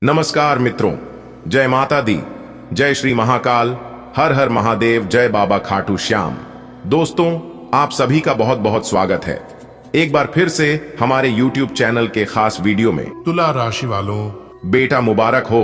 नमस्कार मित्रों, जय माता दी, जय श्री महाकाल, हर हर महादेव, जय बाबा खाटू श्याम। दोस्तों, आप सभी का बहुत बहुत स्वागत है एक बार फिर से हमारे YouTube चैनल के खास वीडियो में। तुला राशि वालों, बेटा मुबारक हो,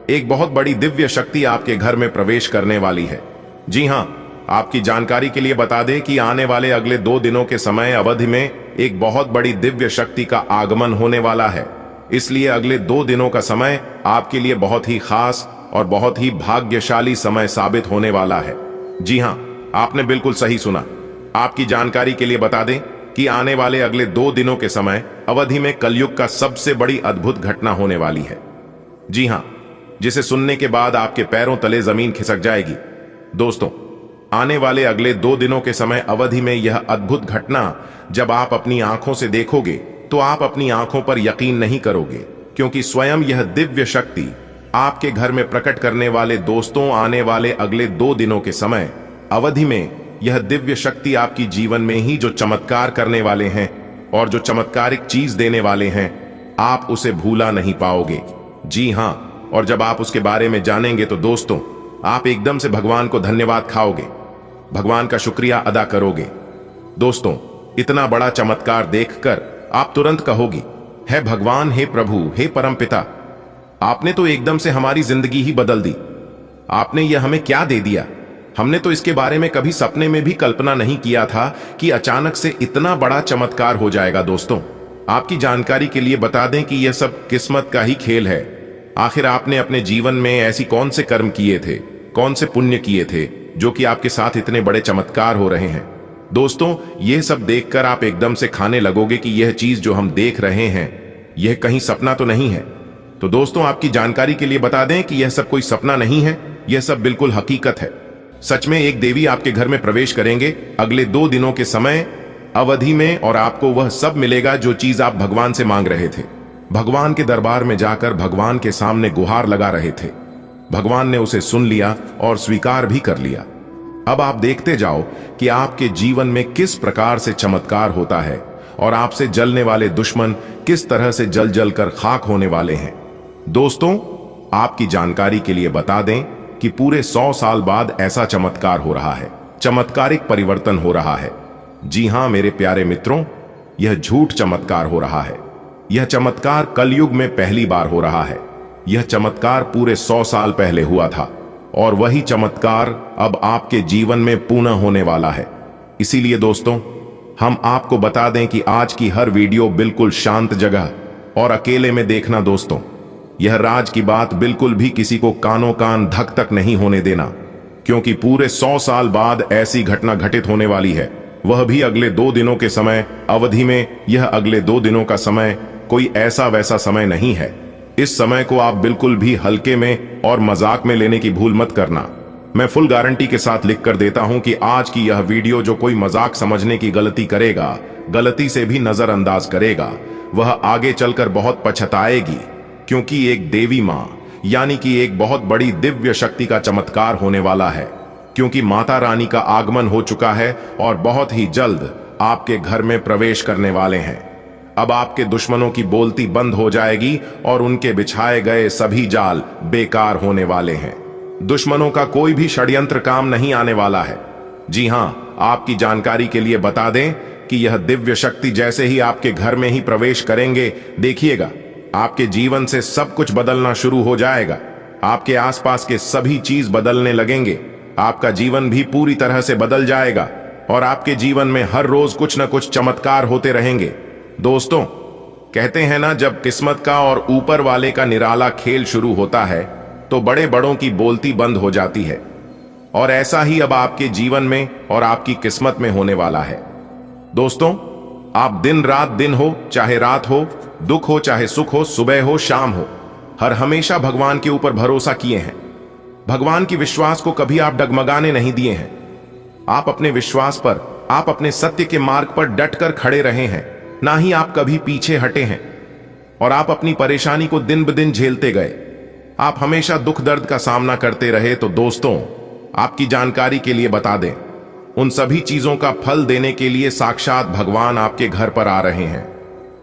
एक बहुत बड़ी दिव्य शक्ति आपके घर में प्रवेश करने वाली है। जी हाँ, आपकी जानकारी के लिए बता दें कि आने वाले अगले 2 दिनों के समय अवधि में एक बहुत बड़ी दिव्य शक्ति का आगमन होने वाला है। इसलिए अगले 2 दिनों का समय आपके लिए बहुत ही खास और बहुत ही भाग्यशाली समय साबित होने वाला है। जी हाँ, आपने बिल्कुल सही सुना। आपकी जानकारी के लिए बता दें कि आने वाले अगले 2 दिनों के समय अवधि में कलयुग का सबसे बड़ी अद्भुत घटना होने वाली है। जी हाँ, जिसे सुनने के बाद आपके पैरों तले जमीन खिसक जाएगी। दोस्तों, आने वाले अगले 2 दिनों के समय अवधि में यह अद्भुत घटना जब आप अपनी आंखों से देखोगे तो आप अपनी आंखों पर यकीन नहीं करोगे, क्योंकि स्वयं यह दिव्य शक्ति आपके घर में प्रकट करने वाले। दोस्तों, आने वाले अगले 2 दिनों के समय अवधि में यह दिव्य शक्ति आपकी जीवन में ही जो चमत्कार करने वाले हैं और जो चमत्कारिक चीज देने वाले हैं, आप उसे भूला नहीं पाओगे। जी हाँ, और जब आप उसके बारे में जानेंगे तो दोस्तों, आप एकदम से भगवान को धन्यवाद खाओगे, भगवान का शुक्रिया अदा करोगे। दोस्तों, इतना बड़ा चमत्कार देखकर आप तुरंत कहोगी, हे भगवान, हे प्रभु, हे परमपिता, आपने तो एकदम से हमारी जिंदगी ही बदल दी। आपने यह हमें क्या दे दिया। हमने तो इसके बारे में कभी सपने में भी कल्पना नहीं किया था कि अचानक से इतना बड़ा चमत्कार हो जाएगा। दोस्तों, आपकी जानकारी के लिए बता दें कि यह सब किस्मत का ही खेल है। आखिर आपने अपने जीवन में ऐसी कौन से कर्म किए थे, कौन से पुण्य किए थे जो कि आपके साथ इतने बड़े चमत्कार हो रहे हैं। दोस्तों, यह सब देखकर आप एकदम से खाने लगोगे कि यह चीज जो हम देख रहे हैं यह कहीं सपना तो नहीं है। तो दोस्तों, आपकी जानकारी के लिए बता दें कि यह सब कोई सपना नहीं है, यह सब बिल्कुल हकीकत है। सच में एक देवी आपके घर में प्रवेश करेंगे अगले 2 दिनों के समय अवधि में, और आपको वह सब मिलेगा जो चीज आप भगवान से मांग रहे थे। भगवान के दरबार में जाकर भगवान के सामने गुहार लगा रहे थे। भगवान ने उसे सुन लिया और स्वीकार भी कर लिया। अब आप देखते जाओ कि आपके जीवन में किस प्रकार से चमत्कार होता है और आपसे जलने वाले दुश्मन किस तरह से जल जल कर खाक होने वाले हैं। दोस्तों, आपकी जानकारी के लिए बता दें कि पूरे 100 साल बाद ऐसा चमत्कार हो रहा है, चमत्कारिक परिवर्तन हो रहा है। जी हां मेरे प्यारे मित्रों, यह झूठ चमत्कार हो रहा है। यह चमत्कार कलयुग में पहली बार हो रहा है। यह चमत्कार पूरे 100 साल पहले हुआ था और वही चमत्कार अब आपके जीवन में पुनः होने वाला है। इसीलिए दोस्तों, हम आपको बता दें कि आज की हर वीडियो बिल्कुल शांत जगह और अकेले में देखना। दोस्तों, यह राज की बात बिल्कुल भी किसी को कानों कान धक तक नहीं होने देना, क्योंकि पूरे 100 साल बाद ऐसी घटना घटित होने वाली है, वह भी अगले 2 दिनों के समय अवधि में। यह अगले 2 दिनों का समय कोई ऐसा वैसा समय नहीं है। इस समय को आप बिल्कुल भी हल्के में और मजाक में लेने की भूल मत करना। मैं फुल गारंटी के साथ लिख कर देता हूं कि आज की यह वीडियो जो कोई मजाक समझने की गलती करेगा, गलती से भी नजरअंदाज करेगा, वह आगे चलकर बहुत पछताएगी, क्योंकि एक देवी मां यानी कि एक बहुत बड़ी दिव्य शक्ति का चमत्कार होने वाला है। क्योंकि माता रानी का आगमन हो चुका है और बहुत ही जल्द आपके घर में प्रवेश करने वाले हैं। अब आपके दुश्मनों की बोलती बंद हो जाएगी और उनके बिछाए गए सभी जाल बेकार होने वाले हैं। दुश्मनों का कोई भी षड्यंत्र काम नहीं आने वाला है। जी हां, आपकी जानकारी के लिए बता दें कि यह दिव्य शक्ति जैसे ही आपके घर में ही प्रवेश करेंगे, देखिएगा आपके जीवन से सब कुछ बदलना शुरू हो जाएगा। आपके आसपास के सभी चीज बदलने लगेंगे। आपका जीवन भी पूरी तरह से बदल जाएगा और आपके जीवन में हर रोज कुछ न कुछ चमत्कार होते रहेंगे। दोस्तों, कहते हैं ना, जब किस्मत का और ऊपर वाले का निराला खेल शुरू होता है तो बड़े बड़ों की बोलती बंद हो जाती है। और ऐसा ही अब आपके जीवन में और आपकी किस्मत में होने वाला है। दोस्तों, आप दिन रात, दिन हो चाहे रात हो, दुख हो चाहे सुख हो, सुबह हो शाम हो, हर हमेशा भगवान के ऊपर भरोसा किए हैं। भगवान की विश्वास को कभी आप डगमगाने नहीं दिए हैं। आप अपने विश्वास पर, आप अपने सत्य के मार्ग पर डटकर खड़े रहे हैं, ना ही आप कभी पीछे हटे हैं। और आप अपनी परेशानी को दिन ब दिन झेलते गए। आप हमेशा दुख दर्द का सामना करते रहे। तो दोस्तों, आपकी जानकारी के लिए बता दें, उन सभी चीजों का फल देने के लिए साक्षात भगवान आपके घर पर आ रहे हैं।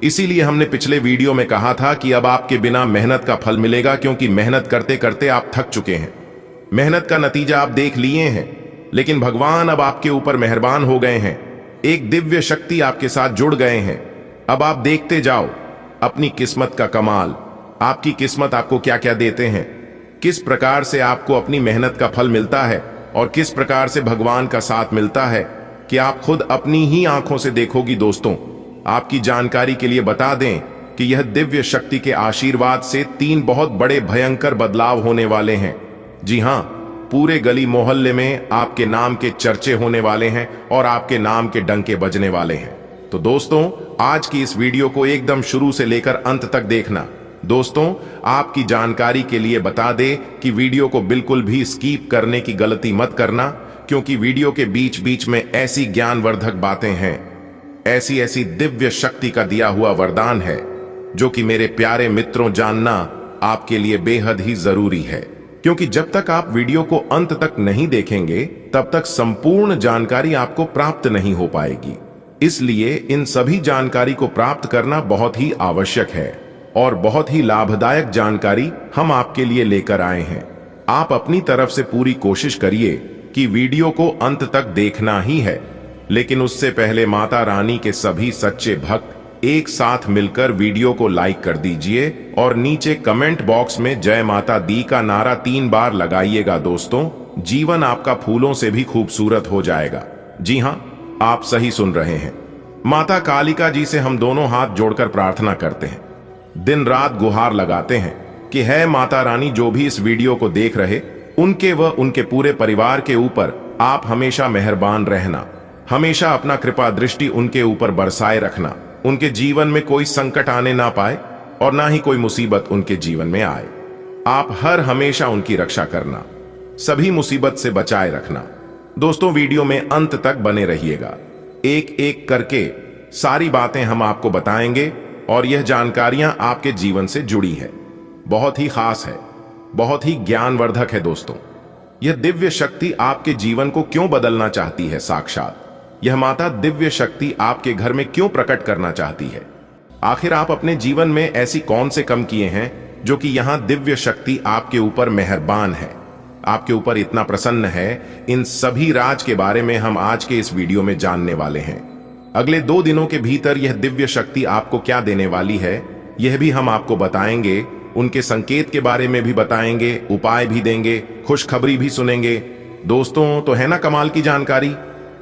इसीलिए हमने पिछले वीडियो में कहा था कि अब आपके बिना मेहनत का फल मिलेगा, क्योंकि मेहनत करते करते आप थक चुके हैं। मेहनत का नतीजा आप देख लिए हैं, लेकिन भगवान अब आपके ऊपर मेहरबान हो गए हैं। एक दिव्य शक्ति आपके साथ जुड़ गए हैं। अब आप देखते जाओ अपनी किस्मत का कमाल। आपकी किस्मत आपको क्या क्या देते हैं, किस प्रकार से आपको अपनी मेहनत का फल मिलता है और किस प्रकार से भगवान का साथ मिलता है कि आप खुद अपनी ही आंखों से देखोगी। दोस्तों, आपकी जानकारी के लिए बता दें कि यह दिव्य शक्ति के आशीर्वाद से 3 बहुत बड़े भयंकर बदलाव होने वाले हैं। जी हां, पूरे गली मोहल्ले में आपके नाम के चर्चे होने वाले हैं और आपके नाम के डंके बजने वाले हैं। तो दोस्तों, आज की इस वीडियो को एकदम शुरू से लेकर अंत तक देखना। दोस्तों, आपकी जानकारी के लिए बता दे कि वीडियो को बिल्कुल भी स्किप करने की गलती मत करना, क्योंकि वीडियो के बीच बीच में ऐसी ज्ञानवर्धक बातें हैं, ऐसी ऐसी दिव्य शक्ति का दिया हुआ वरदान है जो कि मेरे प्यारे मित्रों जानना आपके लिए बेहद ही जरूरी है। क्योंकि जब तक आप वीडियो को अंत तक नहीं देखेंगे तब तक संपूर्ण जानकारी आपको प्राप्त नहीं हो पाएगी। इसलिए इन सभी जानकारी को प्राप्त करना बहुत ही आवश्यक है और बहुत ही लाभदायक जानकारी हम आपके लिए लेकर आए हैं। आप अपनी तरफ से पूरी कोशिश करिए कि वीडियो को अंत तक देखना ही है, लेकिन उससे पहले माता रानी के सभी सच्चे भक्त एक साथ मिलकर वीडियो को लाइक कर दीजिए और नीचे कमेंट बॉक्स में जय माता दी का नारा 3 बार लगाइएगा। दोस्तों, जीवन आपका फूलों से भी खूबसूरत हो जाएगा। जी हां, आप सही सुन रहे हैं। माता कालिका जी से हम दोनों हाथ जोड़कर प्रार्थना करते हैं, दिन रात गुहार लगाते हैं कि है माता रानी, जो भी इस वीडियो को देख रहे उनके व उनके पूरे परिवार के ऊपर आप हमेशा मेहरबान रहना, हमेशा अपना कृपा दृष्टि उनके ऊपर बरसाए रखना, उनके जीवन में कोई संकट आने ना पाए और ना ही कोई मुसीबत उनके जीवन में आए। आप हर हमेशा उनकी रक्षा करना, सभी मुसीबत से बचाए रखना। दोस्तों, वीडियो में अंत तक बने रहिएगा। एक एक करके सारी बातें हम आपको बताएंगे और यह जानकारियां आपके जीवन से जुड़ी है, बहुत ही खास है, बहुत ही ज्ञानवर्धक है। दोस्तों, यह दिव्य शक्ति आपके जीवन को क्यों बदलना चाहती है, साक्षात यह माता दिव्य शक्ति आपके घर में क्यों प्रकट करना चाहती है? आखिर आप अपने जीवन में ऐसी कौन से कम किए हैं जो कि यहां दिव्य शक्ति आपके ऊपर मेहरबान है, आपके ऊपर इतना प्रसन्न है? इन सभी राज के बारे में हम आज के इस वीडियो में जानने वाले हैं। अगले 2 दिनों के भीतर यह दिव्य शक्ति आपको क्या देने वाली है, यह भी हम आपको बताएंगे। उनके संकेत के बारे में भी बताएंगे, उपाय भी देंगे, खुशखबरी भी सुनेंगे। दोस्तों, तो है ना कमाल की जानकारी?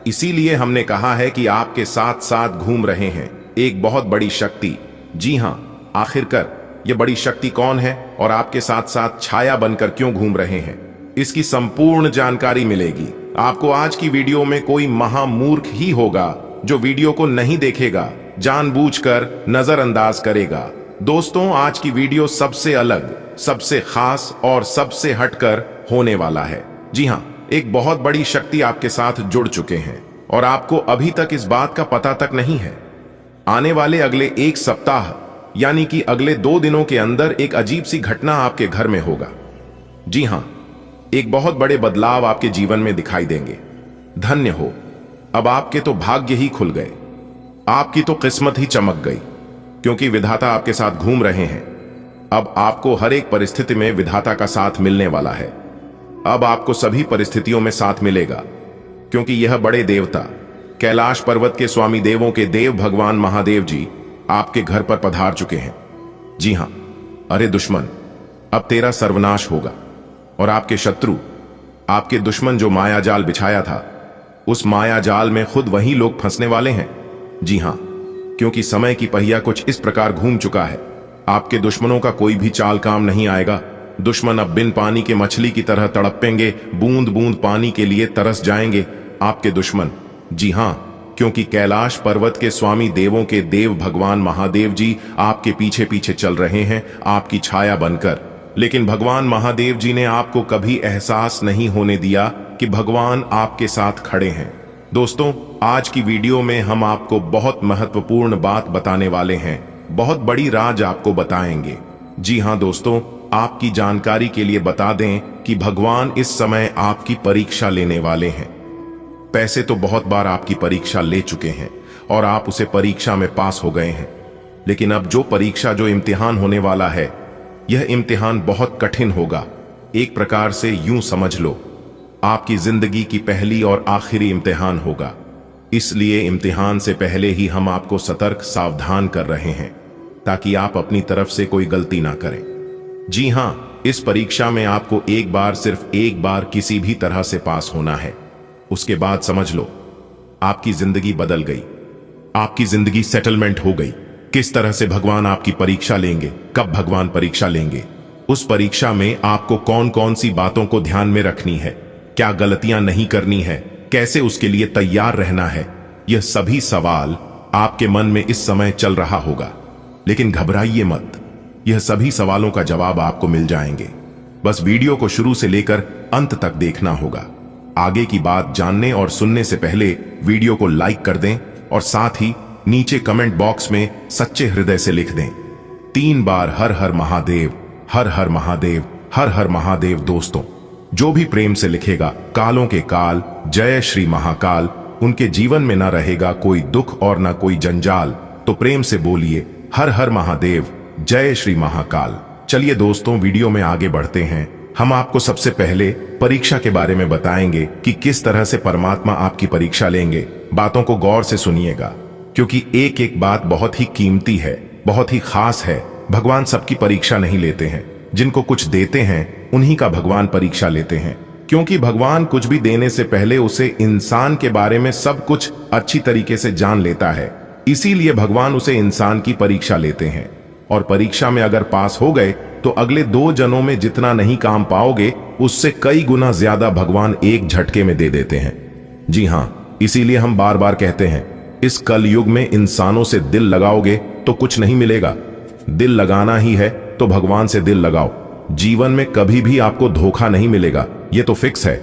इसीलिए हमने कहा है कि आपके साथ साथ घूम रहे हैं एक बहुत बड़ी शक्ति। जी हां, आखिरकार यह बड़ी शक्ति कौन है और आपके साथ साथ छाया बनकर क्यों घूम रहे हैं, इसकी संपूर्ण जानकारी मिलेगी आपको। आज की वीडियो में कोई महामूर्ख ही होगा जो वीडियो को नहीं देखेगा, जानबूझकर नजरअंदाज करेगा। दोस्तों, आज की वीडियो सबसे अलग, सबसे खास और सबसे हटकर होने वाला है। जी हां, एक बहुत बड़ी शक्ति आपके साथ जुड़ चुके हैं और आपको अभी तक इस बात का पता तक नहीं है। आने वाले अगले 1 सप्ताह यानी कि अगले 2 दिनों के अंदर एक अजीब सी घटना आपके घर में होगा। जी हां, एक बहुत बड़े बदलाव आपके जीवन में दिखाई देंगे। धन्य हो, अब आपके तो भाग्य ही खुल गए, आपकी तो किस्मत ही चमक गई, क्योंकि विधाता आपके साथ घूम रहे हैं। अब आपको हर एक परिस्थिति में विधाता का साथ मिलने वाला है। अब आपको सभी परिस्थितियों में साथ मिलेगा, क्योंकि यह बड़े देवता कैलाश पर्वत के स्वामी देवों के देव भगवान महादेव जी आपके घर पर पधार चुके हैं। जी हां, अरे दुश्मन, अब तेरा सर्वनाश होगा और आपके शत्रु, आपके दुश्मन जो माया जाल बिछाया था, उस माया जाल में खुद वही लोग फंसने वाले हैं। जी हां, क्योंकि समय की पहिया कुछ इस प्रकार घूम चुका है, आपके दुश्मनों का कोई भी चाल काम नहीं आएगा। दुश्मन अब बिन पानी के मछली की तरह तड़पेंगे, बूंद बूंद पानी के लिए तरस जाएंगे आपके दुश्मन। जी हां, क्योंकि कैलाश पर्वत के स्वामी देवों के देव भगवान महादेव जी आपके पीछे पीछे चल रहे हैं, आपकी छाया बनकर। लेकिन भगवान महादेव जी ने आपको कभी एहसास नहीं होने दिया कि भगवान आपके साथ खड़े हैं। दोस्तों, आज की वीडियो में हम आपको बहुत महत्वपूर्ण बात बताने वाले हैं, बहुत बड़ी राज आपको बताएंगे। जी हां दोस्तों, आपकी जानकारी के लिए बता दें कि भगवान इस समय आपकी परीक्षा लेने वाले हैं। पैसे तो बहुत बार आपकी परीक्षा ले चुके हैं और आप उसे परीक्षा में पास हो गए हैं, लेकिन अब जो परीक्षा, जो इम्तिहान होने वाला है, यह इम्तिहान बहुत कठिन होगा। एक प्रकार से यूं समझ लो, आपकी जिंदगी की पहली और आखिरी इम्तिहान होगा। इसलिए इम्तिहान से पहले ही हम आपको सतर्क, सावधान कर रहे हैं, ताकि आप अपनी तरफ से कोई गलती ना करें। जी हां, इस परीक्षा में आपको एक बार, सिर्फ एक बार किसी भी तरह से पास होना है। उसके बाद समझ लो, आपकी जिंदगी बदल गई, आपकी जिंदगी सेटलमेंट हो गई। किस तरह से भगवान आपकी परीक्षा लेंगे, कब भगवान परीक्षा लेंगे, उस परीक्षा में आपको कौन कौन सी बातों को ध्यान में रखनी है, क्या गलतियां नहीं करनी है, कैसे उसके लिए तैयार रहना है, यह सभी सवाल आपके मन में इस समय चल रहा होगा। लेकिन घबराइए मत, यह सभी सवालों का जवाब आपको मिल जाएंगे। बस वीडियो को शुरू से लेकर अंत तक देखना होगा। आगे की बात जानने और सुनने से पहले वीडियो को लाइक कर दें और साथ ही नीचे कमेंट बॉक्स में सच्चे हृदय से लिख दें 3 बार हर हर महादेव, हर हर महादेव, हर हर महादेव। दोस्तों, जो भी प्रेम से लिखेगा कालों के काल, जय श्री महाकाल, उनके जीवन में ना रहेगा कोई दुख और ना कोई जंजाल। तो प्रेम से बोलिए हर हर महादेव, जय श्री महाकाल। चलिए दोस्तों, वीडियो में आगे बढ़ते हैं। हम आपको सबसे पहले परीक्षा के बारे में बताएंगे कि किस तरह से परमात्मा आपकी परीक्षा लेंगे। बातों को गौर से सुनिएगा, क्योंकि एक एक बात बहुत ही कीमती है, बहुत ही खास है। भगवान सबकी परीक्षा नहीं लेते हैं, जिनको कुछ देते हैं उन्हीं का भगवान परीक्षा लेते हैं। क्योंकि भगवान कुछ भी देने से पहले उसे इंसान के बारे में सब कुछ अच्छी तरीके से जान लेता है, इसीलिए भगवान उसे इंसान की परीक्षा लेते हैं। और परीक्षा में अगर पास हो गए तो अगले 2 जन्मों में जितना नहीं काम पाओगे, उससे कई गुना ज्यादा भगवान एक झटके में दे देते हैं। जी हां, इसीलिए हम बार बार कहते हैं, इस कलयुग में इंसानों से दिल लगाओगे तो कुछ नहीं मिलेगा। दिल लगाना ही है तो भगवान से दिल लगाओ। जीवन में कभी भी आपको धोखा नहीं मिलेगा, ये तो फिक्स है।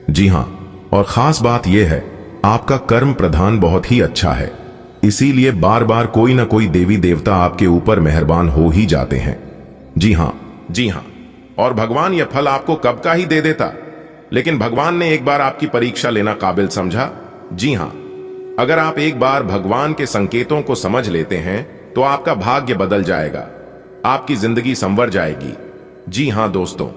जी हां, और खास बात यह है, आपका कर्म प्रधान बहुत ही अच्छा है, इसीलिए बार बार कोई ना कोई देवी देवता आपके ऊपर मेहरबान हो ही जाते हैं। जी हां, जी हां, और भगवान यह फल आपको कब का ही दे देता, लेकिन भगवान ने एक बार आपकी परीक्षा लेना काबिल समझा। जी हां, अगर आप एक बार भगवान के संकेतों को समझ लेते हैं तो आपका भाग्य बदल जाएगा, आपकी जिंदगी संवर जाएगी। जी हां दोस्तों,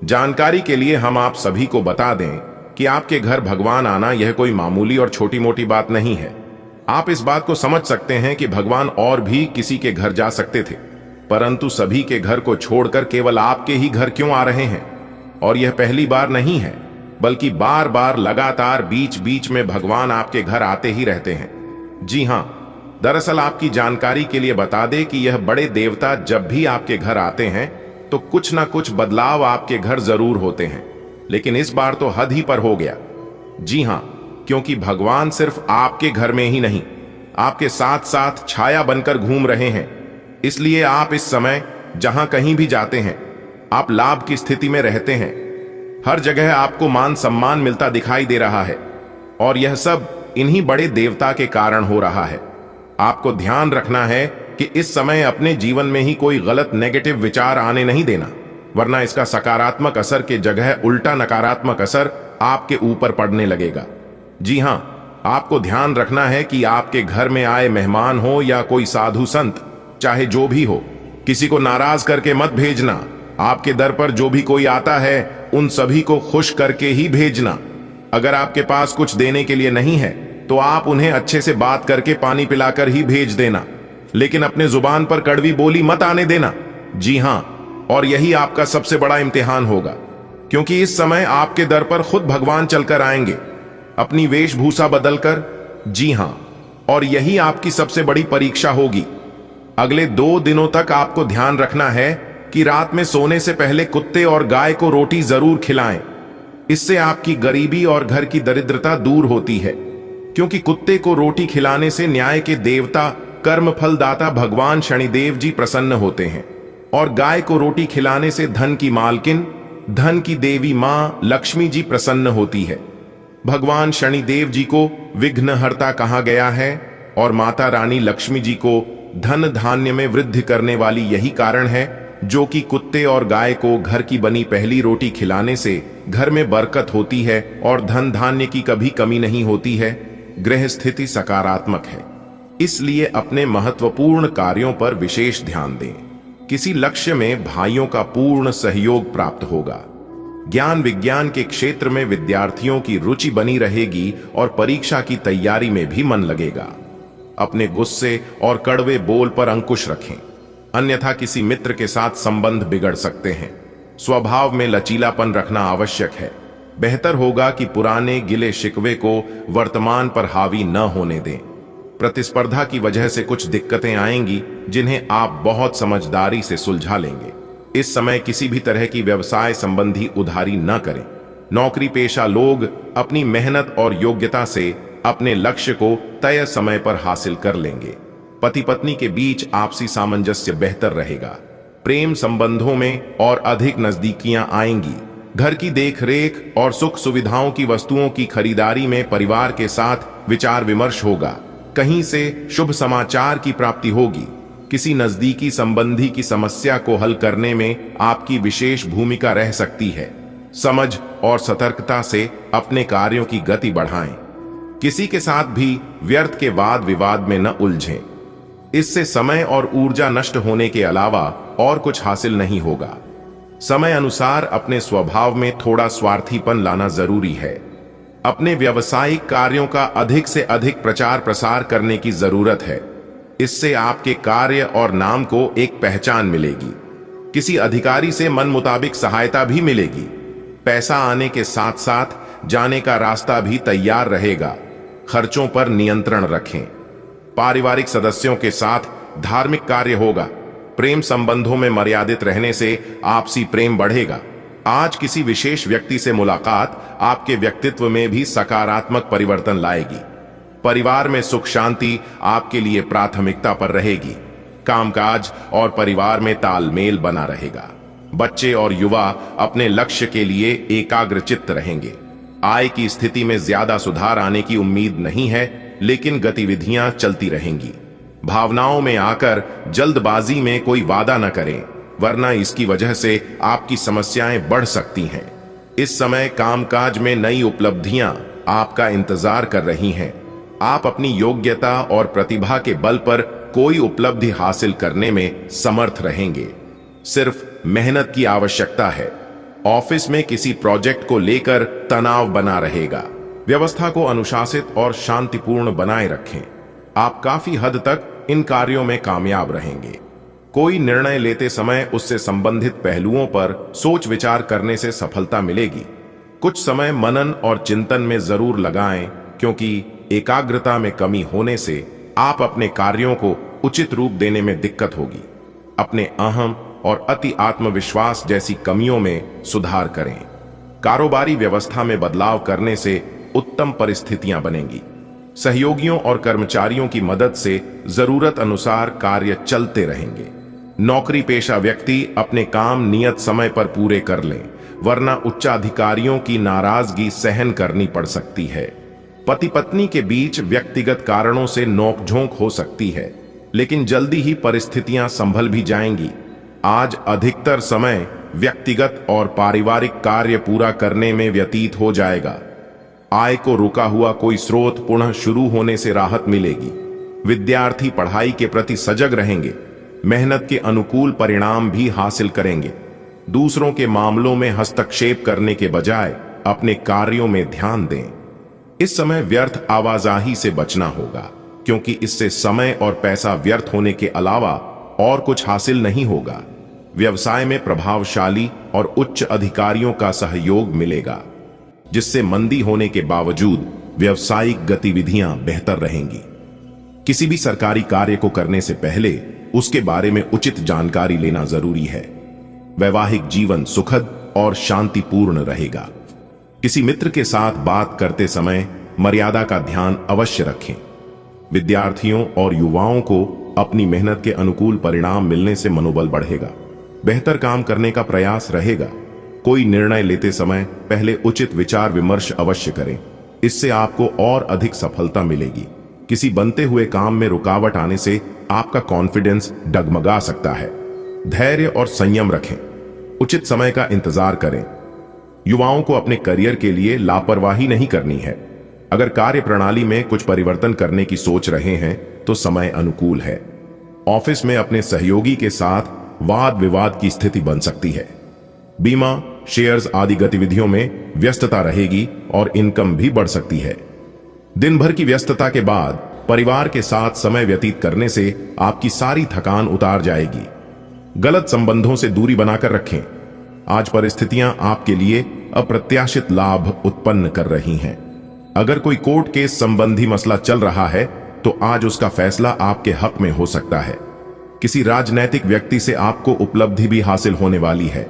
जानकारी के लिए हम आप सभी को बता दें कि आपके घर भगवान आना यह कोई मामूली और छोटी मोटी बात नहीं है। आप इस बात को समझ सकते हैं कि भगवान और भी किसी के घर जा सकते थे, परंतु सभी के घर को छोड़कर केवल आपके ही घर क्यों आ रहे हैं। और यह पहली बार नहीं है, बल्कि बार बार लगातार बीच बीच में भगवान आपके घर आते ही रहते हैं। जी हां, दरअसल आपकी जानकारी के लिए बता दें कि यह बड़े देवता जब भी आपके घर आते हैं तो कुछ ना कुछ बदलाव आपके घर जरूर होते हैं, लेकिन इस बार तो हद ही पर हो गया। जी हां, क्योंकि भगवान सिर्फ आपके घर में ही नहीं, आपके साथ साथ छाया बनकर घूम रहे हैं। इसलिए आप इस समय जहां कहीं भी जाते हैं, आप लाभ की स्थिति में रहते हैं। हर जगह आपको मान सम्मान मिलता दिखाई दे रहा है, और यह सब इन्हीं बड़े देवता के कारण हो रहा है। आपको ध्यान रखना है कि इस समय अपने जीवन में ही कोई गलत नेगेटिव विचार आने नहीं देना, वरना इसका सकारात्मक असर के जगह उल्टा नकारात्मक असर आपके ऊपर पड़ने लगेगा। जी हां, आपको ध्यान रखना है कि आपके घर में आए मेहमान हो या कोई साधु संत, चाहे जो भी हो, किसी को नाराज करके मत भेजना। आपके दर पर जो भी कोई आता है उन सभी को खुश करके ही भेजना। अगर आपके पास कुछ देने के लिए नहीं है तो आप उन्हें अच्छे से बात करके पानी पिलाकर ही भेज देना, लेकिन अपने जुबान पर कड़वी बोली मत आने देना। जी हां, और यही आपका सबसे बड़ा इम्तिहान होगा, क्योंकि इस समय आपके दर पर खुद भगवान चलकर आएंगे, अपनी वेशभूषा बदलकर। जी हां, और यही आपकी सबसे बड़ी परीक्षा होगी। अगले 2 दिनों तक आपको ध्यान रखना है कि रात में सोने से पहले कुत्ते और गाय को रोटी जरूर खिलाएं। इससे आपकी गरीबी और घर की दरिद्रता दूर होती है, क्योंकि कुत्ते को रोटी खिलाने से न्याय के देवता, कर्म फलदाता भगवान शनिदेव जी प्रसन्न होते हैं, और गाय को रोटी खिलाने से धन की मालकिन, धन की देवी मां लक्ष्मी जी प्रसन्न होती है। भगवान शनिदेव जी को विघ्नहर्ता कहा गया है, और माता रानी लक्ष्मी जी को धन धान्य में वृद्धि करने वाली यही कारण है, जो कि कुत्ते और गाय को घर की बनी पहली रोटी खिलाने से घर में बरकत होती है और धन धान्य की कभी कमी नहीं होती है। गृह स्थिति सकारात्मक है। इसलिए अपने महत्वपूर्ण कार्यों पर विशेष ध्यान दें। किसी लक्ष्य में भाइयों का पूर्ण सहयोग प्राप्त होगा। ज्ञान विज्ञान के क्षेत्र में विद्यार्थियों की रुचि बनी रहेगी और परीक्षा की तैयारी में भी मन लगेगा। अपने गुस्से और कड़वे बोल पर अंकुश रखें, अन्यथा किसी मित्र के साथ संबंध बिगड़ सकते हैं। स्वभाव में लचीलापन रखना आवश्यक है। बेहतर होगा कि पुराने गिले शिकवे को वर्तमान पर हावी न होने दें। प्रतिस्पर्धा की वजह से कुछ दिक्कतें आएंगी जिन्हें आप बहुत समझदारी से सुलझा लेंगे। इस समय किसी भी तरह की व्यवसाय संबंधी उधारी न करें। नौकरी पेशा लोग अपनी मेहनत और योग्यता से अपने लक्ष्य को तय समय पर हासिल कर लेंगे। पति पत्नी के बीच आपसी सामंजस्य बेहतर रहेगा। प्रेम संबंधों में और अधिक नजदीकियां आएंगी। घर की देखरेख और सुख सुविधाओं की वस्तुओं की खरीदारी में परिवार के साथ विचार विमर्श होगा। कहीं से शुभ समाचार की प्राप्ति होगी। किसी नजदीकी संबंधी की समस्या को हल करने में आपकी विशेष भूमिका रह सकती है। समझ और सतर्कता से अपने कार्यों की गति बढ़ाएं। किसी के साथ भी व्यर्थ के वाद विवाद में न उलझें। इससे समय और ऊर्जा नष्ट होने के अलावा और कुछ हासिल नहीं होगा। समय अनुसार अपने स्वभाव में थोड़ा स्वार्थीपन लाना जरूरी है। अपने व्यावसायिक कार्यों का अधिक से अधिक प्रचार प्रसार करने की जरूरत है। इससे आपके कार्य और नाम को एक पहचान मिलेगी। किसी अधिकारी से मन मुताबिक सहायता भी मिलेगी। पैसा आने के साथ साथ जाने का रास्ता भी तैयार रहेगा। खर्चों पर नियंत्रण रखें। पारिवारिक सदस्यों के साथ धार्मिक कार्य होगा। प्रेम संबंधों में मर्यादित रहने से आपसी प्रेम बढ़ेगा। आज किसी विशेष व्यक्ति से मुलाकात आपके व्यक्तित्व में भी सकारात्मक परिवर्तन लाएगी। परिवार में सुख शांति आपके लिए प्राथमिकता पर रहेगी। कामकाज और परिवार में तालमेल बना रहेगा। बच्चे और युवा अपने लक्ष्य के लिए एकाग्रचित्त रहेंगे। आय की स्थिति में ज्यादा सुधार आने की उम्मीद नहीं है, लेकिन गतिविधियां चलती रहेंगी। भावनाओं में आकर जल्दबाजी में कोई वादा न करें, वरना इसकी वजह से आपकी समस्याएं बढ़ सकती हैं। इस समय कामकाज में नई उपलब्धियां आपका इंतजार कर रही हैं। आप अपनी योग्यता और प्रतिभा के बल पर कोई उपलब्धि हासिल करने में समर्थ रहेंगे। सिर्फ मेहनत की आवश्यकता है। ऑफिस में किसी प्रोजेक्ट को लेकर तनाव बना रहेगा। व्यवस्था को अनुशासित और शांतिपूर्ण बनाए रखें। आप काफी हद तक इन कार्यों में कामयाब रहेंगे। कोई निर्णय लेते समय उससे संबंधित पहलुओं पर सोच विचार करने से सफलता मिलेगी। कुछ समय मनन और चिंतन में जरूर लगाएं, क्योंकि एकाग्रता में कमी होने से आप अपने कार्यों को उचित रूप देने में दिक्कत होगी। अपने अहम और अति आत्मविश्वास जैसी कमियों में सुधार करें। कारोबारी व्यवस्था में बदलाव करने से उत्तम परिस्थितियां बनेंगी। सहयोगियों और कर्मचारियों की मदद से जरूरत अनुसार कार्य चलते रहेंगे। नौकरी पेशा व्यक्ति अपने काम नियत समय पर पूरे कर लें, वरना उच्चाधिकारियों की नाराजगी सहन करनी पड़ सकती है। पति पत्नी के बीच व्यक्तिगत कारणों से नोकझोंक हो सकती है, लेकिन जल्दी ही परिस्थितियां संभल भी जाएंगी। आज अधिकतर समय व्यक्तिगत और पारिवारिक कार्य पूरा करने में व्यतीत हो जाएगा। आय को रुका हुआ कोई स्रोत पुनः शुरू होने से राहत मिलेगी। विद्यार्थी पढ़ाई के प्रति सजग रहेंगे। मेहनत के अनुकूल परिणाम भी हासिल करेंगे। दूसरों के मामलों में हस्तक्षेप करने के बजाय अपने कार्यों में ध्यान दें। इस समय व्यर्थ आवाजाही से बचना होगा, क्योंकि इससे समय और पैसा व्यर्थ होने के अलावा और कुछ हासिल नहीं होगा। व्यवसाय में प्रभावशाली और उच्च अधिकारियों का सहयोग मिलेगा, जिससे मंदी होने के बावजूद व्यवसायिक गतिविधियां बेहतर रहेंगी। किसी भी सरकारी कार्य को करने से पहले उसके बारे में उचित जानकारी लेना जरूरी है। वैवाहिक जीवन सुखद और शांतिपूर्ण रहेगा। किसी मित्र के साथ बात करते समय मर्यादा का ध्यान अवश्य रखें। विद्यार्थियों और युवाओं को अपनी मेहनत के अनुकूल परिणाम मिलने से मनोबल बढ़ेगा। बेहतर काम करने का प्रयास रहेगा। कोई निर्णय लेते समय पहले उचित विचार विमर्श अवश्य करें। इससे आपको और अधिक सफलता मिलेगी। किसी बनते हुए काम में रुकावट आने से आपका कॉन्फिडेंस डगमगा सकता है। धैर्य और संयम रखें। उचित समय का इंतजार करें। युवाओं को अपने करियर के लिए लापरवाही नहीं करनी है। अगर कार्य प्रणाली में कुछ परिवर्तन करने की सोच रहे हैं तो समय अनुकूल है। ऑफिस में अपने सहयोगी के साथ वाद विवाद की स्थिति बन सकती है। बीमा, शेयर्स आदि गतिविधियों में व्यस्तता रहेगी और इनकम भी बढ़ सकती है। दिन भर की व्यस्तता के बाद परिवार के साथ समय व्यतीत करने से आपकी सारी थकान उतार जाएगी। गलत संबंधों से दूरी बनाकर रखें। आज परिस्थितियां आपके लिए अप्रत्याशित लाभ उत्पन्न कर रही हैं। अगर कोई कोर्ट केस संबंधी मसला चल रहा है तो आज उसका फैसला आपके हक में हो सकता है। किसी राजनैतिक व्यक्ति से आपको उपलब्धि भी हासिल होने वाली है।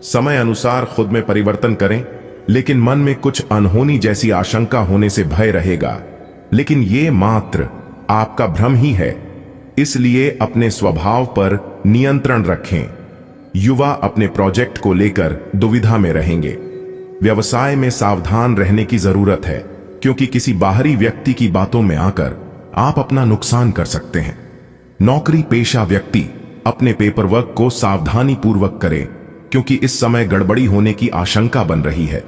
समय अनुसार खुद में परिवर्तन करें, लेकिन मन में कुछ अनहोनी जैसी आशंका होने से भय रहेगा, लेकिन ये मात्र आपका भ्रम ही है। इसलिए अपने स्वभाव पर नियंत्रण रखें। युवा अपने प्रोजेक्ट को लेकर दुविधा में रहेंगे। व्यवसाय में सावधान रहने की जरूरत है, क्योंकि किसी बाहरी व्यक्ति की बातों में आकर आप अपना नुकसान कर सकते हैं। नौकरी पेशा व्यक्ति अपने पेपर वर्क को सावधानी पूर्वक करें, क्योंकि इस समय गड़बड़ी होने की आशंका बन रही है।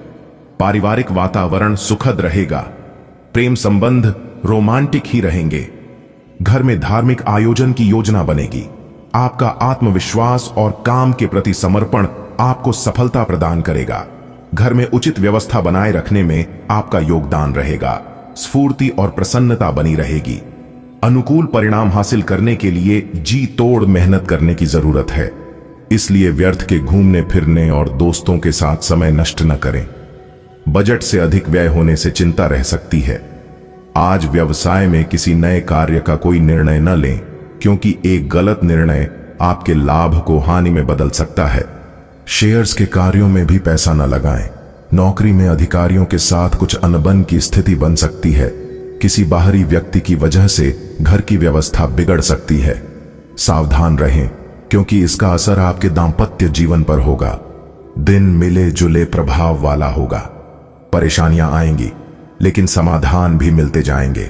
पारिवारिक वातावरण सुखद रहेगा। प्रेम संबंध रोमांटिक ही रहेंगे। घर में धार्मिक आयोजन की योजना बनेगी। आपका आत्मविश्वास और काम के प्रति समर्पण आपको सफलता प्रदान करेगा। घर में उचित व्यवस्था बनाए रखने में आपका योगदान रहेगा। स्फूर्ति और प्रसन्नता बनी रहेगी। अनुकूल परिणाम हासिल करने के लिए जी तोड़ मेहनत करने की जरूरत है। इसलिए व्यर्थ के घूमने फिरने और दोस्तों के साथ समय नष्ट न करें। बजट से अधिक व्यय होने से चिंता रह सकती है। आज व्यवसाय में किसी नए कार्य का कोई निर्णय न लें, क्योंकि एक गलत निर्णय आपके लाभ को हानि में बदल सकता है। शेयर्स के कार्यों में भी पैसा न लगाएं। नौकरी में अधिकारियों के साथ कुछ अनबन की स्थिति बन सकती है। किसी बाहरी व्यक्ति की वजह से घर की व्यवस्था बिगड़ सकती है। सावधान रहें, क्योंकि इसका असर आपके दांपत्य जीवन पर होगा। दिन मिले जुले प्रभाव वाला होगा। परेशानियां आएंगी, लेकिन समाधान भी मिलते जाएंगे।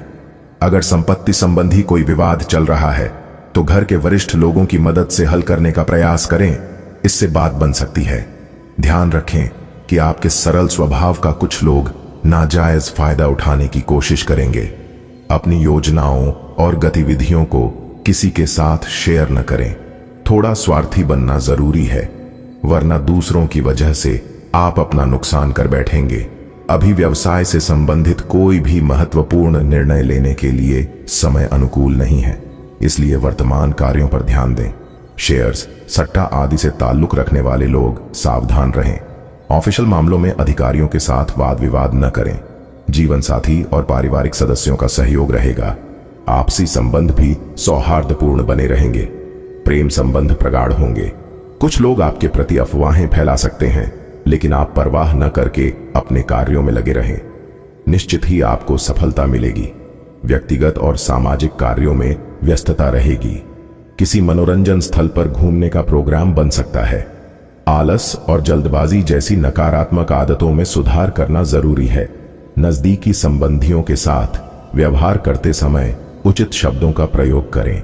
अगर संपत्ति संबंधी कोई विवाद चल रहा है तो घर के वरिष्ठ लोगों की मदद से हल करने का प्रयास करें। इससे बात बन सकती है। ध्यान रखें कि आपके सरल स्वभाव का कुछ लोग नाजायज फायदा उठाने की कोशिश करेंगे। अपनी योजनाओं और गतिविधियों को किसी के साथ शेयर न करें। थोड़ा स्वार्थी बनना जरूरी है, वरना दूसरों की वजह से आप अपना नुकसान कर बैठेंगे। अभी व्यवसाय से संबंधित कोई भी महत्वपूर्ण निर्णय लेने के लिए समय अनुकूल नहीं है, इसलिए वर्तमान कार्यों पर ध्यान दें। शेयर्स, सट्टा आदि से ताल्लुक रखने वाले लोग सावधान रहें। ऑफिशियल मामलों में अधिकारियों के साथ वाद विवाद न करें। जीवन साथी और पारिवारिक सदस्यों का सहयोग रहेगा। आपसी संबंध भी सौहार्दपूर्ण बने रहेंगे। प्रेम संबंध प्रगाढ़ होंगे। कुछ लोग आपके प्रति अफवाहें फैला सकते हैं, लेकिन आप परवाह न करके अपने कार्यों में लगे रहें। निश्चित ही आपको सफलता मिलेगी। व्यक्तिगत और सामाजिक कार्यों में व्यस्तता रहेगी। किसी मनोरंजन स्थल पर घूमने का प्रोग्राम बन सकता है। आलस और जल्दबाजी जैसी नकारात्मक आदतों में सुधार करना जरूरी है। नजदीकी संबंधियों के साथ व्यवहार करते समय उचित शब्दों का प्रयोग करें।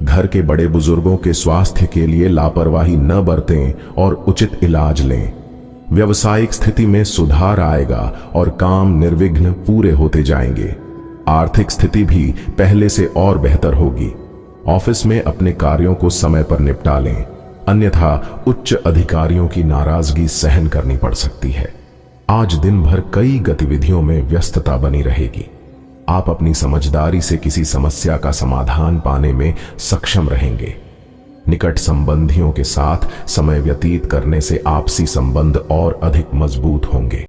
घर के बड़े बुजुर्गों के स्वास्थ्य के लिए लापरवाही न बरतें और उचित इलाज लें। व्यवसायिक स्थिति में सुधार आएगा और काम निर्विघ्न पूरे होते जाएंगे। आर्थिक स्थिति भी पहले से और बेहतर होगी। ऑफिस में अपने कार्यों को समय पर निपटा लें, अन्यथा उच्च अधिकारियों की नाराजगी सहन करनी पड़ सकती है। आज दिन भर कई गतिविधियों में व्यस्तता बनी रहेगी। आप अपनी समझदारी से किसी समस्या का समाधान पाने में सक्षम रहेंगे। निकट संबंधियों के साथ समय व्यतीत करने से आपसी संबंध और अधिक मजबूत होंगे।